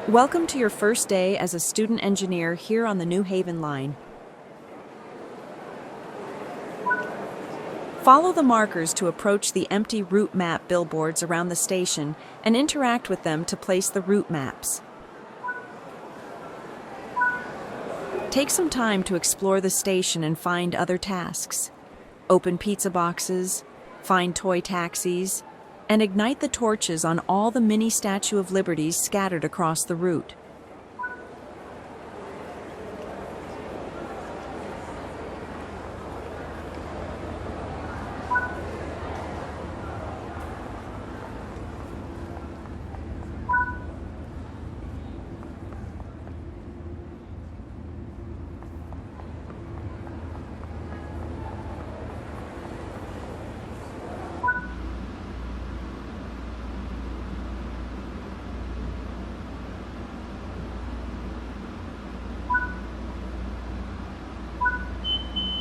Welcome to your first day as a student engineer here on the New Haven line. Follow the markers to approach the empty route map billboards around the station and interact with them to place the route maps. Take some time to explore the station and find other tasks. Open pizza boxes, find toy taxis, and ignite the torches on all the mini Statue of Liberties scattered across the route.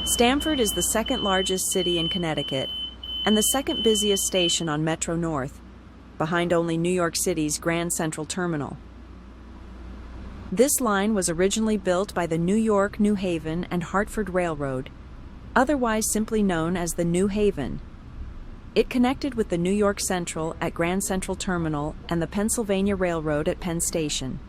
Stanford is the second largest city in Connecticut and the second busiest station on Metro North, behind only New York City's Grand Central Terminal. This line was originally built by the New York, New Haven, and Hartford Railroad, otherwise simply known as the New Haven. It connected with the New York Central at Grand Central Terminal and the Pennsylvania Railroad at Penn Station.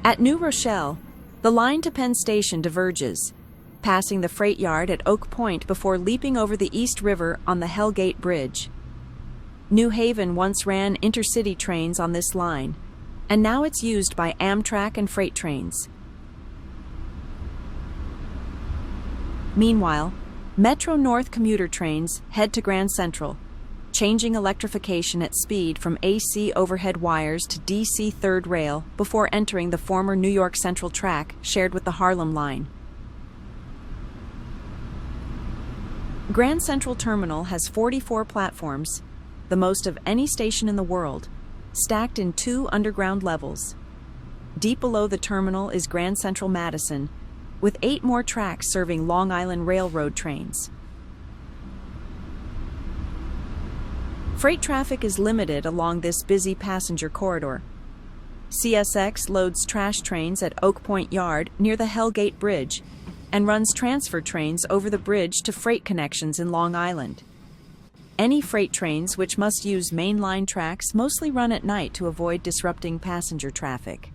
At New Rochelle, the line to Penn Station diverges, passing the freight yard at Oak Point before leaping over the East River on the Hell Gate Bridge. New Haven once ran intercity trains on this line, and now it's used by Amtrak and freight trains. Meanwhile, Metro North commuter trains head to Grand Central, changing electrification at speed from AC overhead wires to DC third rail before entering the former New York Central track shared with the Harlem line. Grand Central Terminal has 44 platforms, the most of any station in the world, stacked in 2 underground levels. Deep below the terminal is Grand Central Madison, with 8 more tracks serving Long Island Railroad trains. Freight traffic is limited along this busy passenger corridor. CSX loads trash trains at Oak Point Yard near the Hell Gate Bridge and runs transfer trains over the bridge to freight connections in Long Island. Any freight trains which must use mainline tracks mostly run at night to avoid disrupting passenger traffic.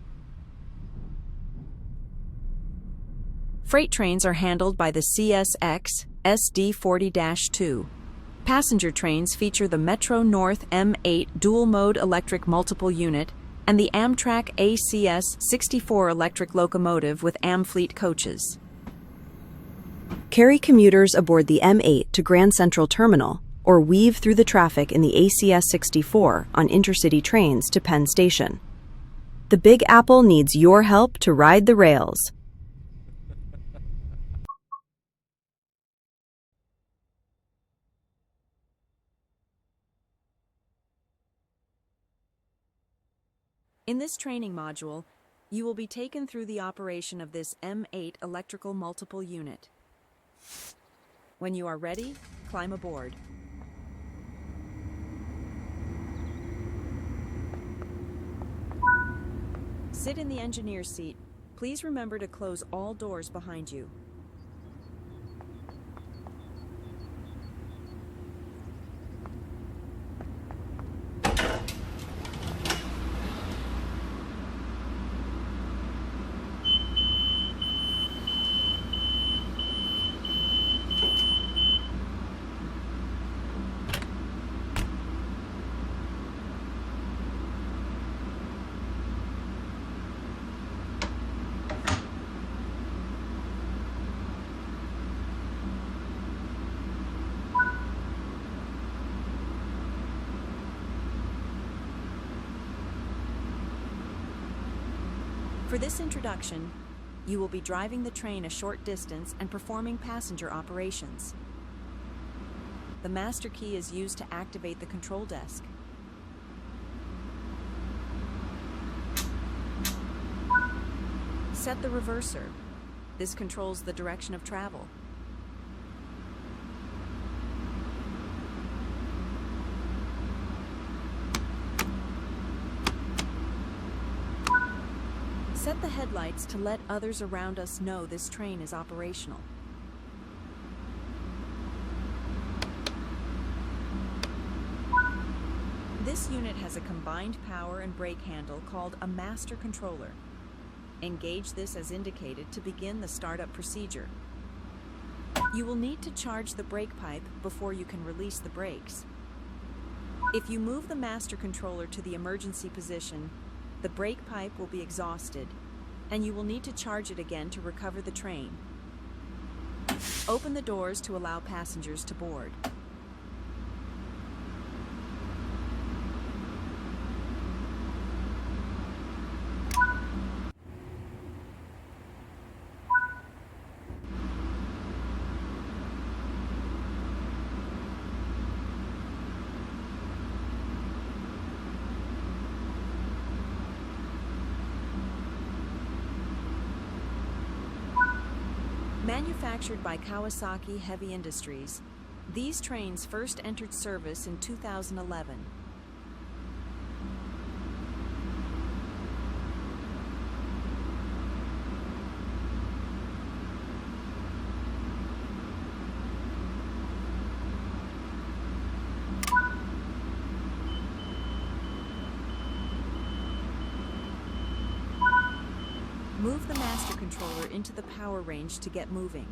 Freight trains are handled by the CSX SD40-2. Passenger trains feature the Metro North M8 dual-mode electric multiple unit and the Amtrak ACS-64 electric locomotive with Amfleet coaches. Carry commuters aboard the M8 to Grand Central Terminal or weave through the traffic in the ACS-64 on intercity trains to Penn Station. The Big Apple needs your help to ride the rails. In this training module, you will be taken through the operation of this M8 electrical multiple unit. When you are ready, climb aboard. Sit in the engineer's seat. Please remember to close all doors behind you. For this introduction, you will be driving the train a short distance and performing passenger operations. The master key is used to activate the control desk. Set the reverser. This controls the direction of travel. Set the headlights to let others around us know this train is operational. This unit has a combined power and brake handle called a master controller. Engage this as indicated to begin the startup procedure. You will need to charge the brake pipe before you can release the brakes. If you move the master controller to the emergency position, the brake pipe will be exhausted, and you will need to charge it again to recover the train. Open the doors to allow passengers to board. Manufactured by Kawasaki Heavy Industries, these trains first entered service in 2011. Move the master controller into the power range to get moving.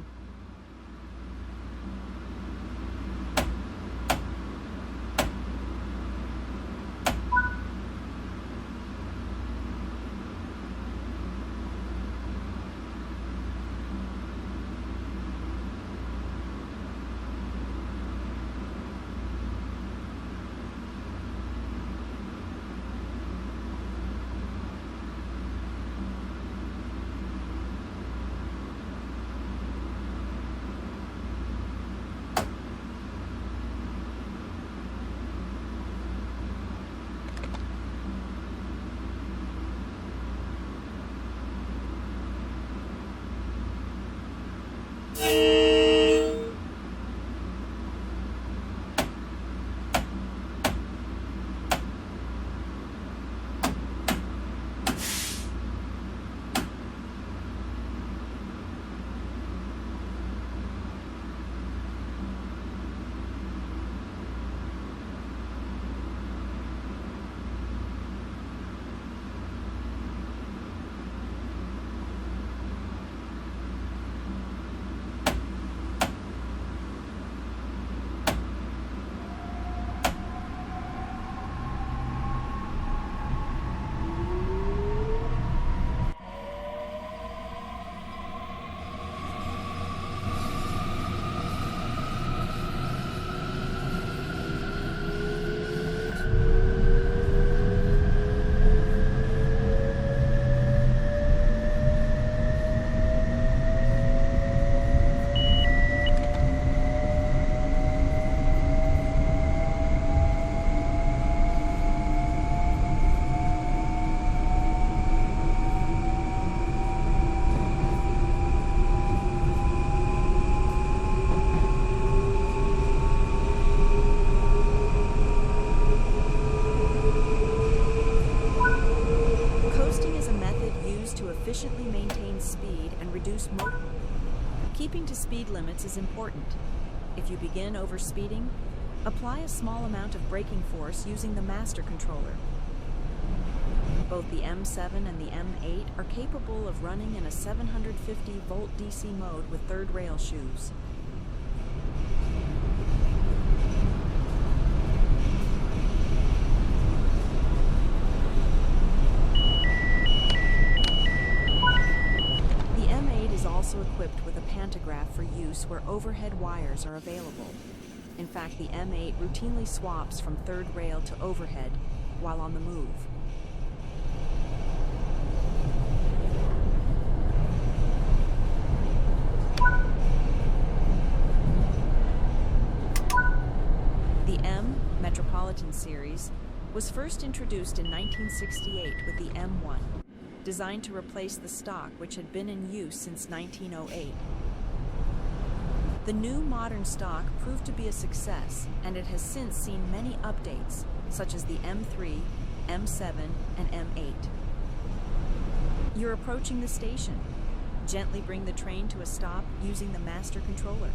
Efficiently maintain speed and reduce motor. Keeping to speed limits is important. If you begin overspeeding, apply a small amount of braking force using the master controller. Both the M7 and the M8 are capable of running in a 750-volt DC mode with third rail shoes. Also equipped with a pantograph for use where overhead wires are available. In fact, the M8 routinely swaps from third rail to overhead while on the move. The M Metropolitan series was first introduced in 1968 with the M1. Designed to replace the stock which had been in use since 1908. The new modern stock proved to be a success, and it has since seen many updates, such as the M3, M7, and M8. You're approaching the station. Gently bring the train to a stop using the master controller.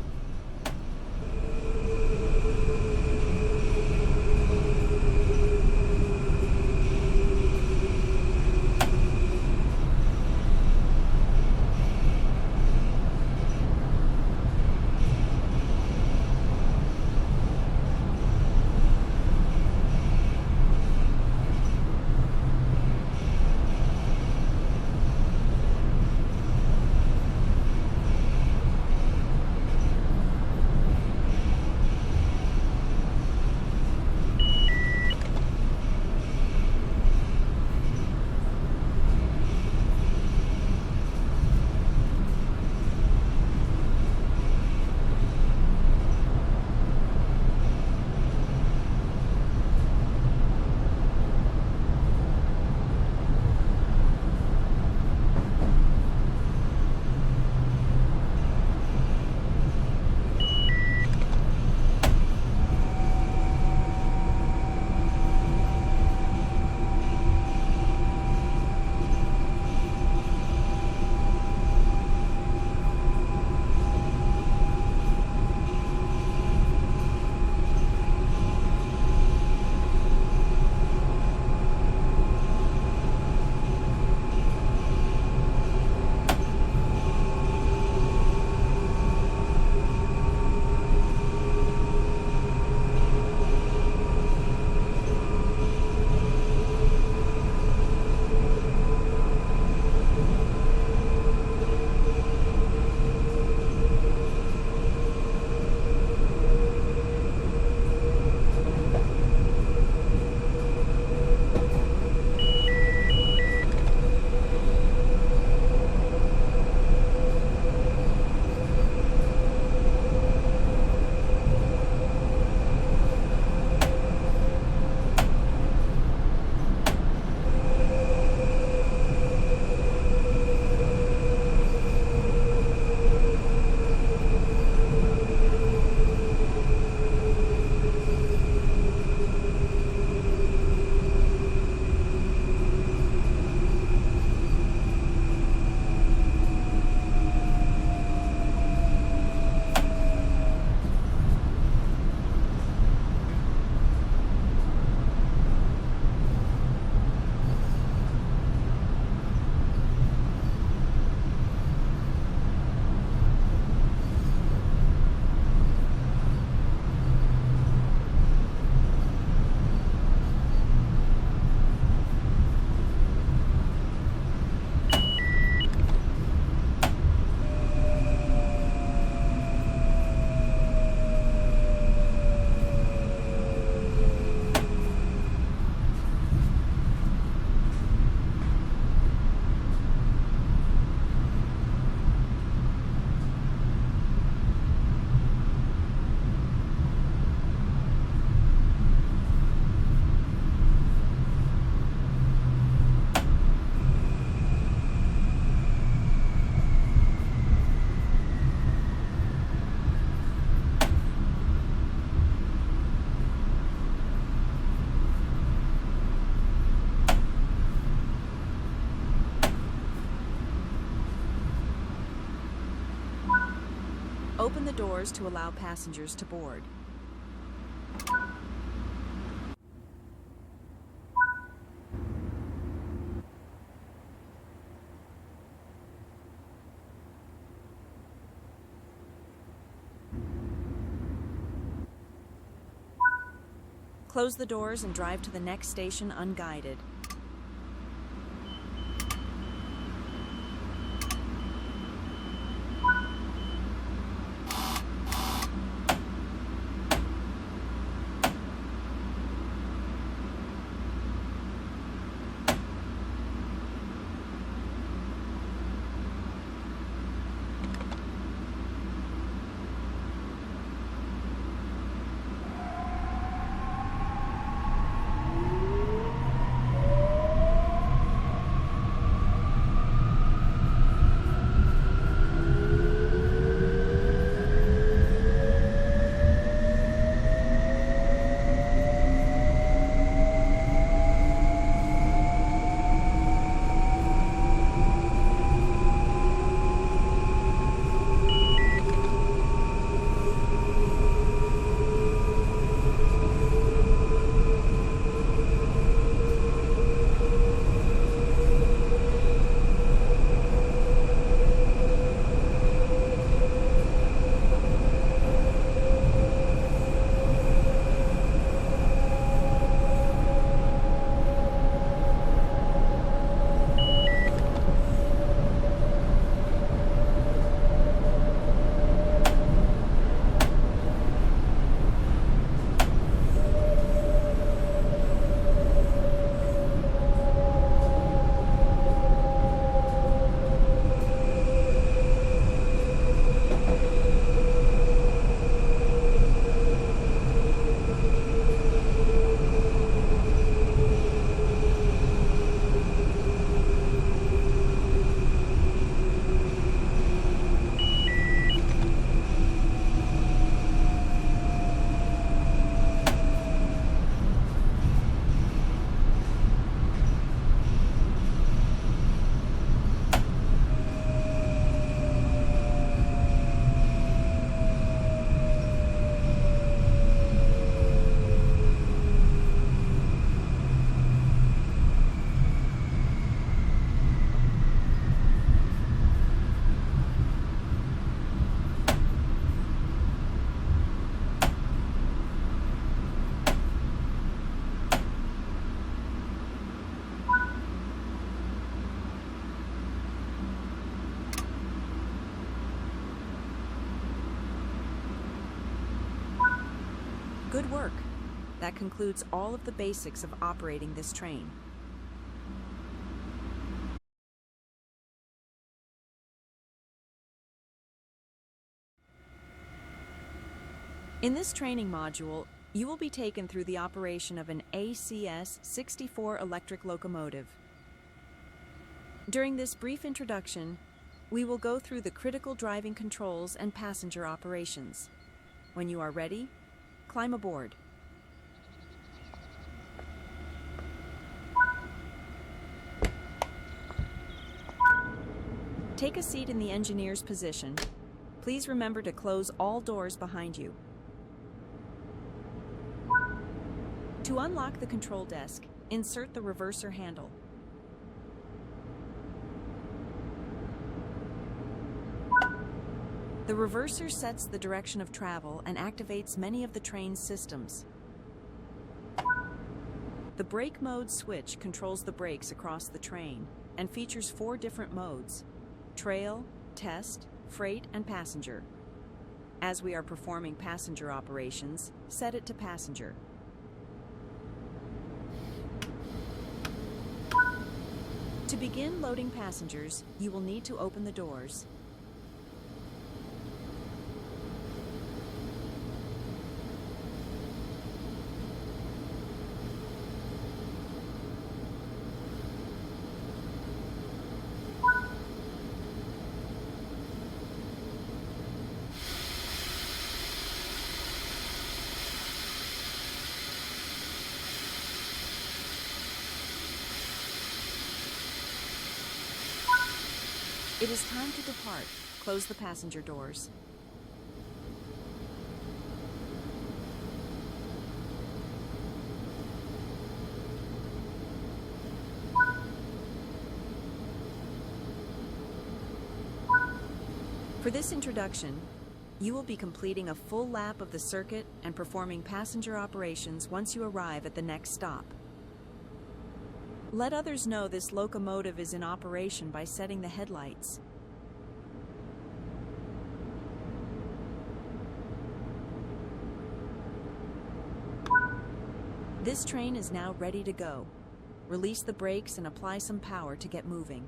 Open the doors to allow passengers to board. Close the doors and drive to the next station unguided. Good work! That concludes all of the basics of operating this train. In this training module, you will be taken through the operation of an ACS-64 electric locomotive. During this brief introduction, we will go through the critical driving controls and passenger operations. When you are ready, climb aboard. Take a seat in the engineer's position. Please remember to close all doors behind you. To unlock the control desk, insert the reverser handle. The reverser sets the direction of travel and activates many of the train's systems. The brake mode switch controls the brakes across the train and features 4 different modes: trail, test, freight, and passenger. As we are performing passenger operations, set it to passenger. To begin loading passengers, you will need to open the doors. It is time to depart. Close the passenger doors. For this introduction, you will be completing a full lap of the circuit and performing passenger operations once you arrive at the next stop. Let others know this locomotive is in operation by setting the headlights. This train is now ready to go. Release the brakes and apply some power to get moving.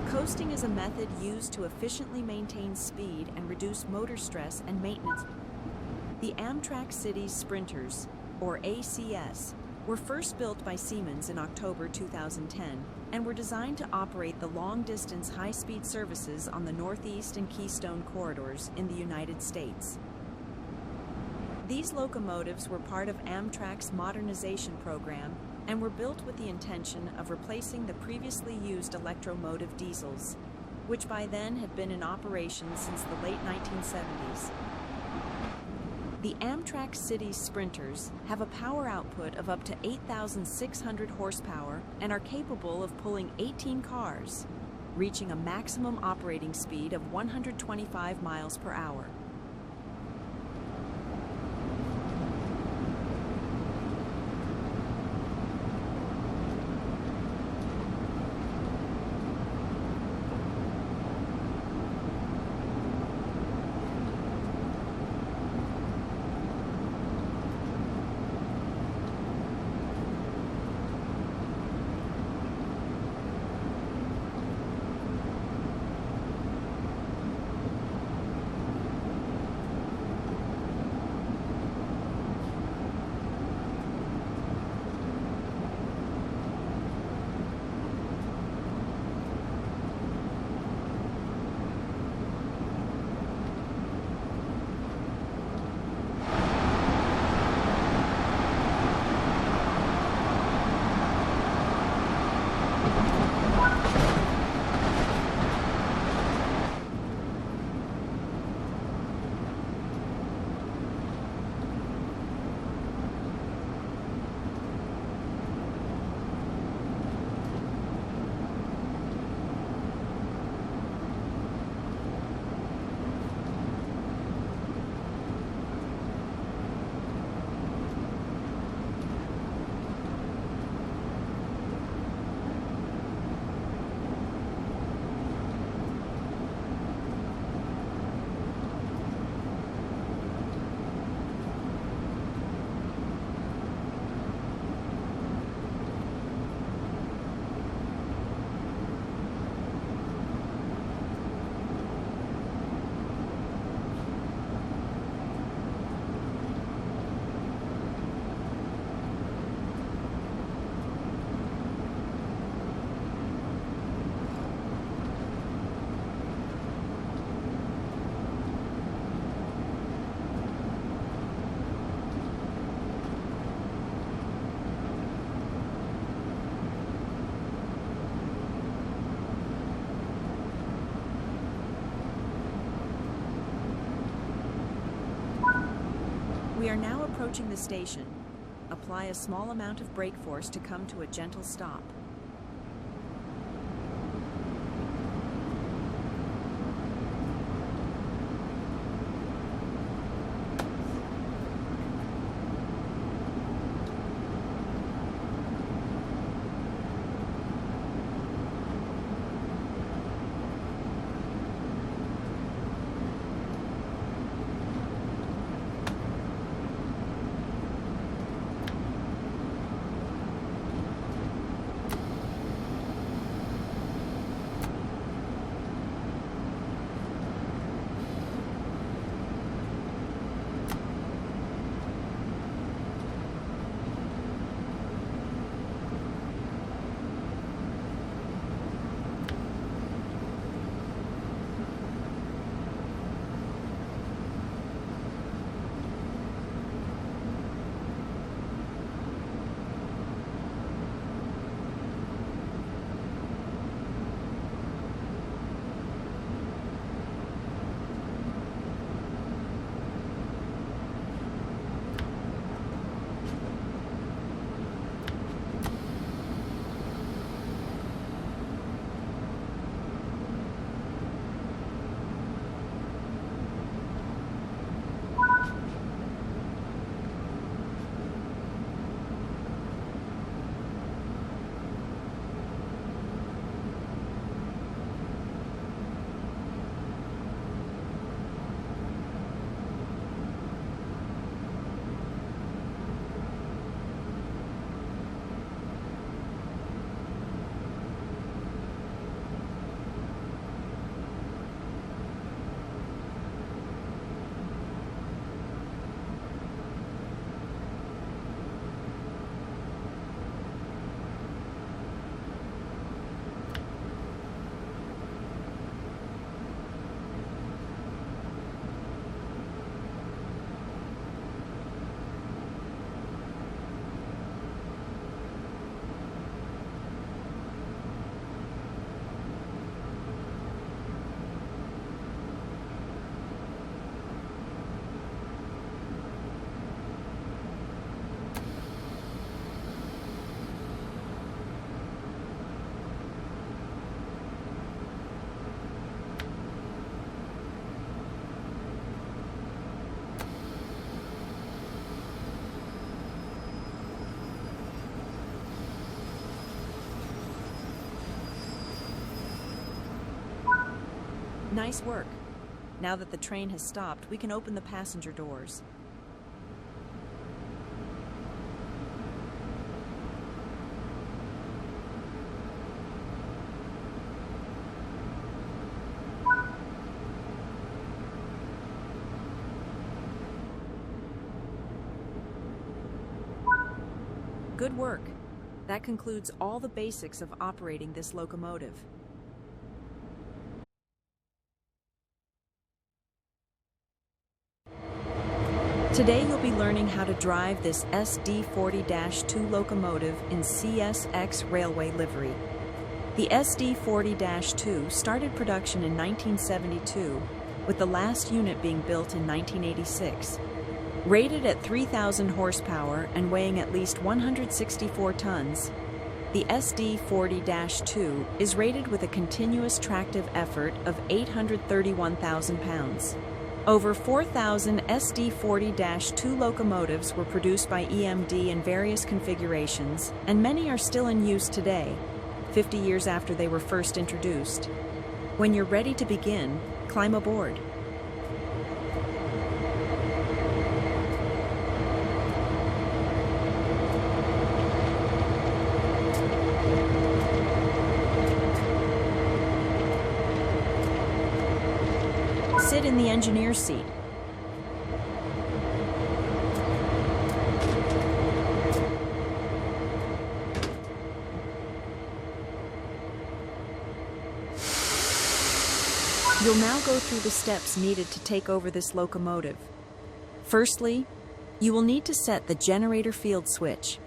Coasting is a method used to efficiently maintain speed and reduce motor stress and maintenance. The Amtrak Cities Sprinters, or ACS, were first built by Siemens in October 2010 and were designed to operate the long-distance high-speed services on the Northeast and Keystone corridors in the United States. These locomotives were part of Amtrak's modernization program and were built with the intention of replacing the previously used electromotive diesels, which by then had been in operation since the late 1970s. The Amtrak City Sprinters have a power output of up to 8,600 horsepower and are capable of pulling 18 cars, reaching a maximum operating speed of 125 miles per hour. We are now approaching the station. Apply a small amount of brake force to come to a gentle stop. Nice work. Now that the train has stopped, we can open the passenger doors. Good work. That concludes all the basics of operating this locomotive. Today you'll be learning how to drive this SD40-2 locomotive in CSX railway livery. The SD40-2 started production in 1972, with the last unit being built in 1986. Rated at 3,000 horsepower and weighing at least 164 tons, the SD40-2 is rated with a continuous tractive effort of 831,000 pounds. Over 4,000 SD40-2 locomotives were produced by EMD in various configurations, and many are still in use today, 50 years after they were first introduced. When you're ready to begin, climb aboard. Sit in the engineer's seat. You'll now go through the steps needed to take over this locomotive. Firstly, you will need to set the generator field switch.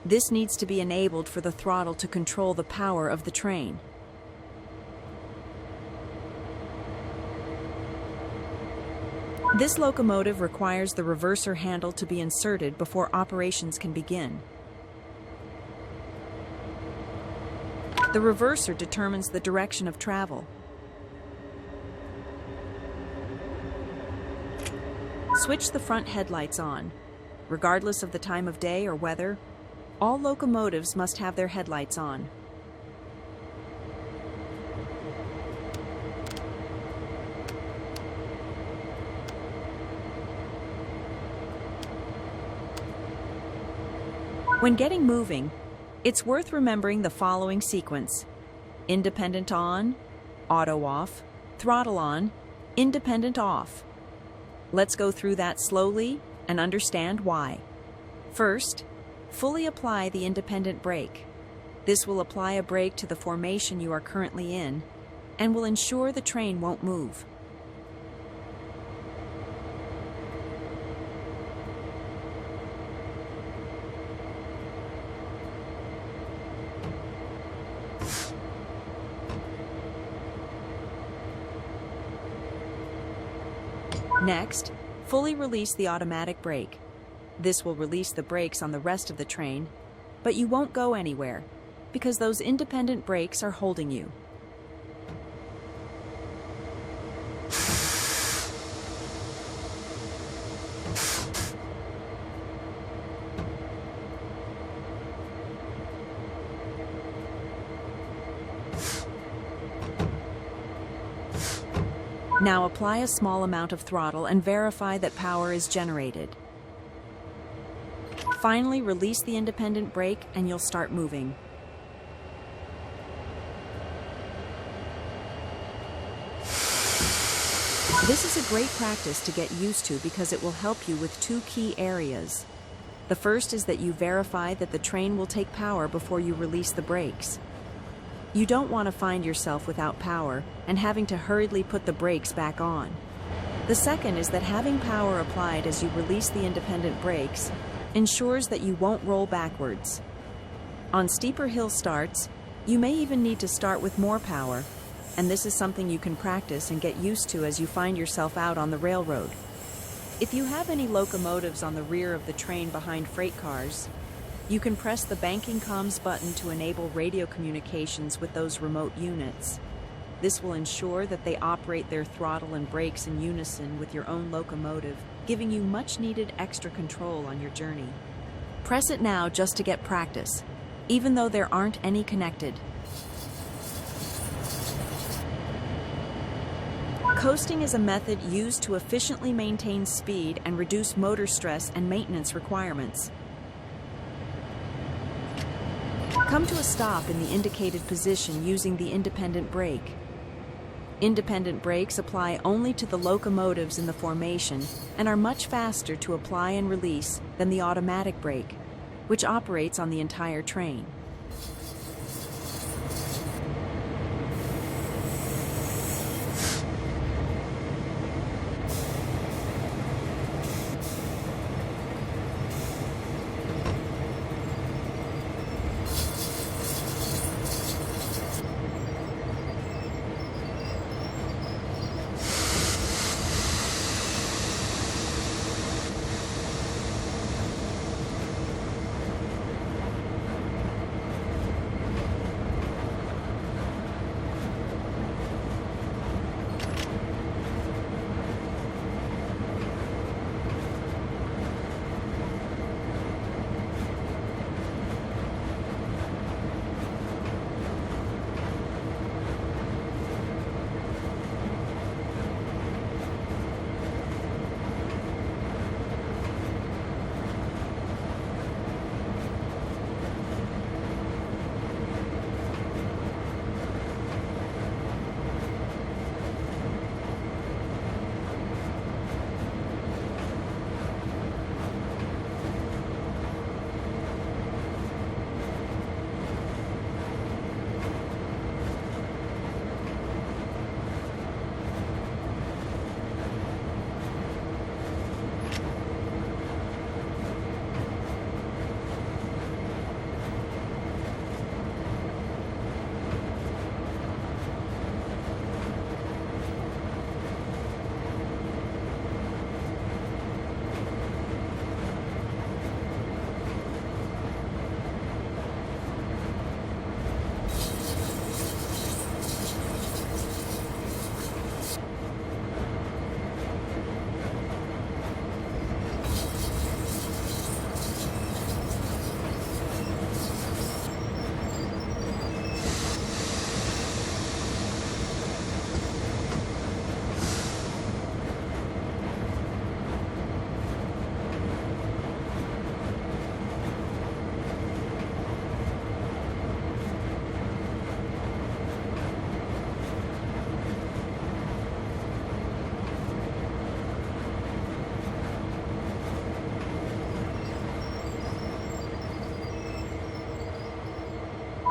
This needs to be enabled for the throttle to control the power of the train. This locomotive requires the reverser handle to be inserted before operations can begin. The reverser determines the direction of travel. Switch the front headlights on. Regardless of the time of day or weather, all locomotives must have their headlights on. When getting moving, it's worth remembering the following sequence: independent on, auto off, throttle on, independent off. Let's go through that slowly and understand why. First, fully apply the independent brake. This will apply a brake to the formation you are currently in and will ensure the train won't move. Next, fully release the automatic brake. This will release the brakes on the rest of the train, but you won't go anywhere because those independent brakes are holding you. Now apply a small amount of throttle and verify that power is generated. Finally, release the independent brake and you'll start moving. This is a great practice to get used to because it will help you with two key areas. The first is that you verify that the train will take power before you release the brakes. You don't want to find yourself without power and having to hurriedly put the brakes back on. The second is that having power applied as you release the independent brakes ensures that you won't roll backwards. On steeper hill starts, you may even need to start with more power, and this is something you can practice and get used to as you find yourself out on the railroad. If you have any locomotives on the rear of the train behind freight cars, you can press the banking comms button to enable radio communications with those remote units. This will ensure that they operate their throttle and brakes in unison with your own locomotive, giving you much-needed extra control on your journey. Press it now just to get practice, even though there aren't any connected. Coasting is a method used to efficiently maintain speed and reduce motor stress and maintenance requirements. Come to a stop in the indicated position using the independent brake. Independent brakes apply only to the locomotives in the formation and are much faster to apply and release than the automatic brake, which operates on the entire train.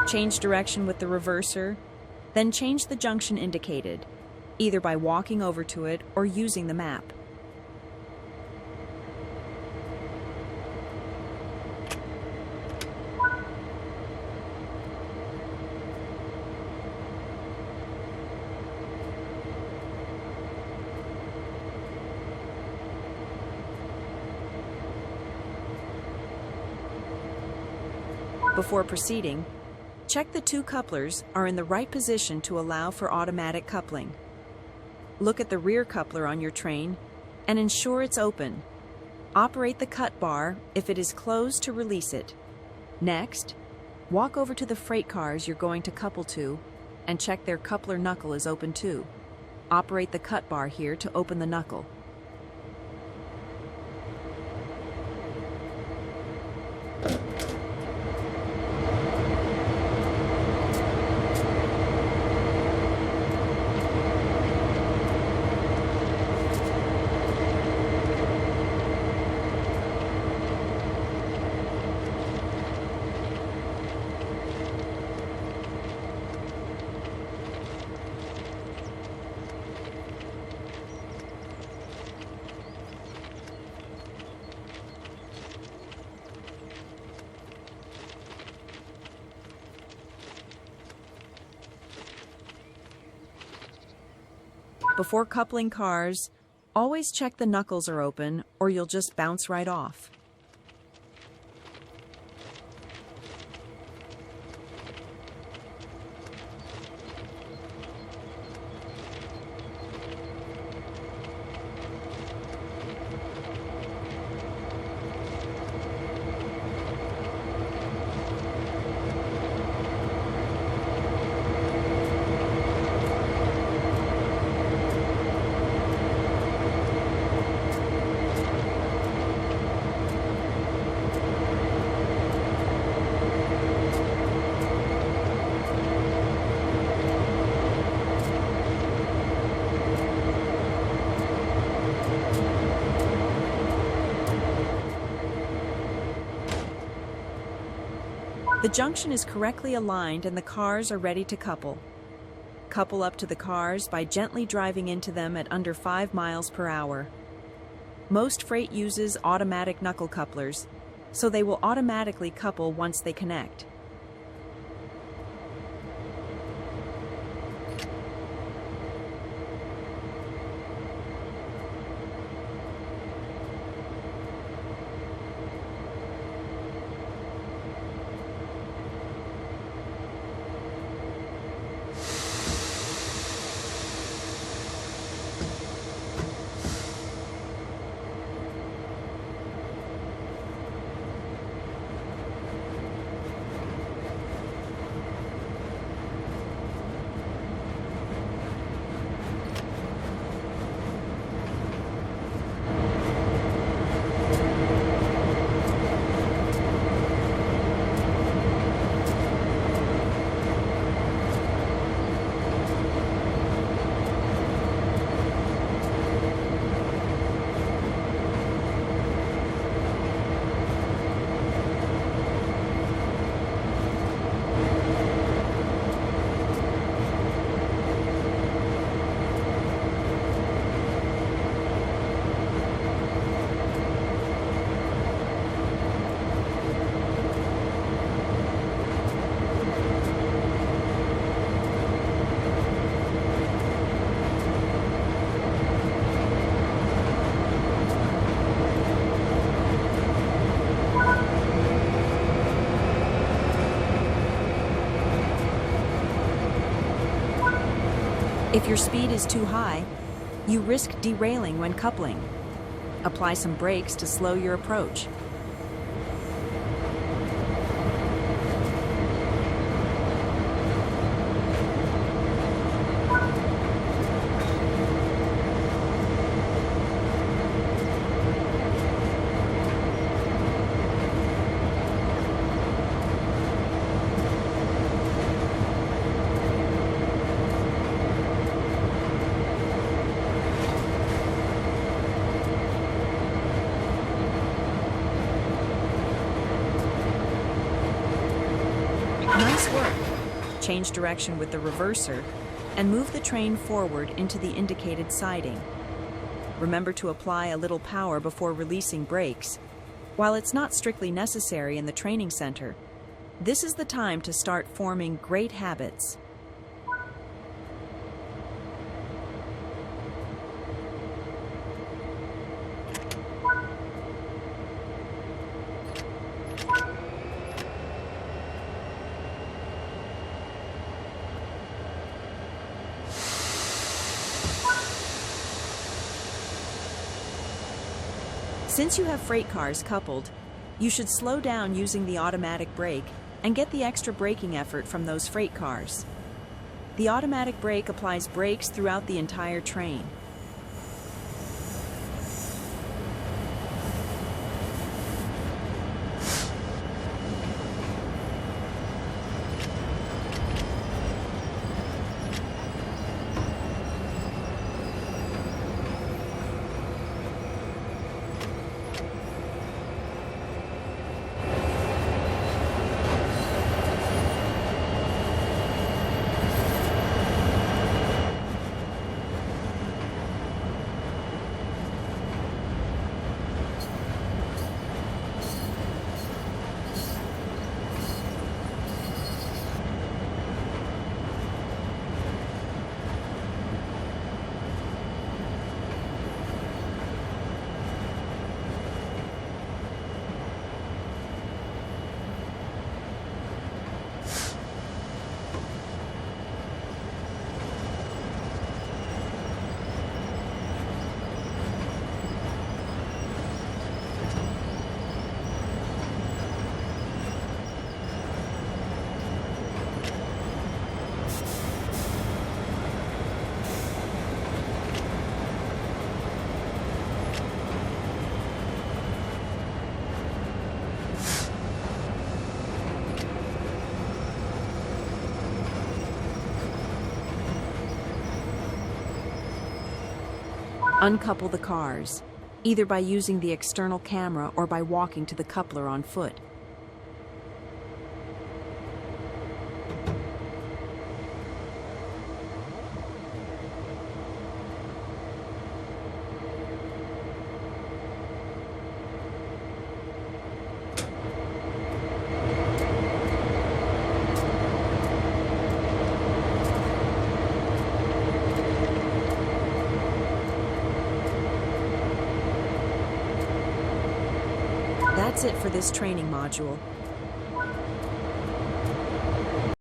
Change direction with the reverser, then change the junction indicated, either by walking over to it or using the map. Before proceeding, check the two couplers are in the right position to allow for automatic coupling. Look at the rear coupler on your train and ensure it's open. Operate the cut bar if it is closed to release it. Next, walk over to the freight cars you're going to couple to and check their coupler knuckle is open too. Operate the cut bar here to open the knuckle. Before coupling cars, always check the knuckles are open or you'll just bounce right off. The junction is correctly aligned and the cars are ready to couple. Couple up to the cars by gently driving into them at under 5 miles per hour. Most freight uses automatic knuckle couplers, so they will automatically couple once they connect. If your speed is too high, you risk derailing when coupling. Apply some brakes to slow your approach. Nice work! Change direction with the reverser and move the train forward into the indicated siding. Remember to apply a little power before releasing brakes. While it's not strictly necessary in the training center, this is the time to start forming great habits. Since you have freight cars coupled, you should slow down using the automatic brake and get the extra braking effort from those freight cars. The automatic brake applies brakes throughout the entire train. Uncouple the cars, either by using the external camera or by walking to the coupler on foot. That's it for this training module.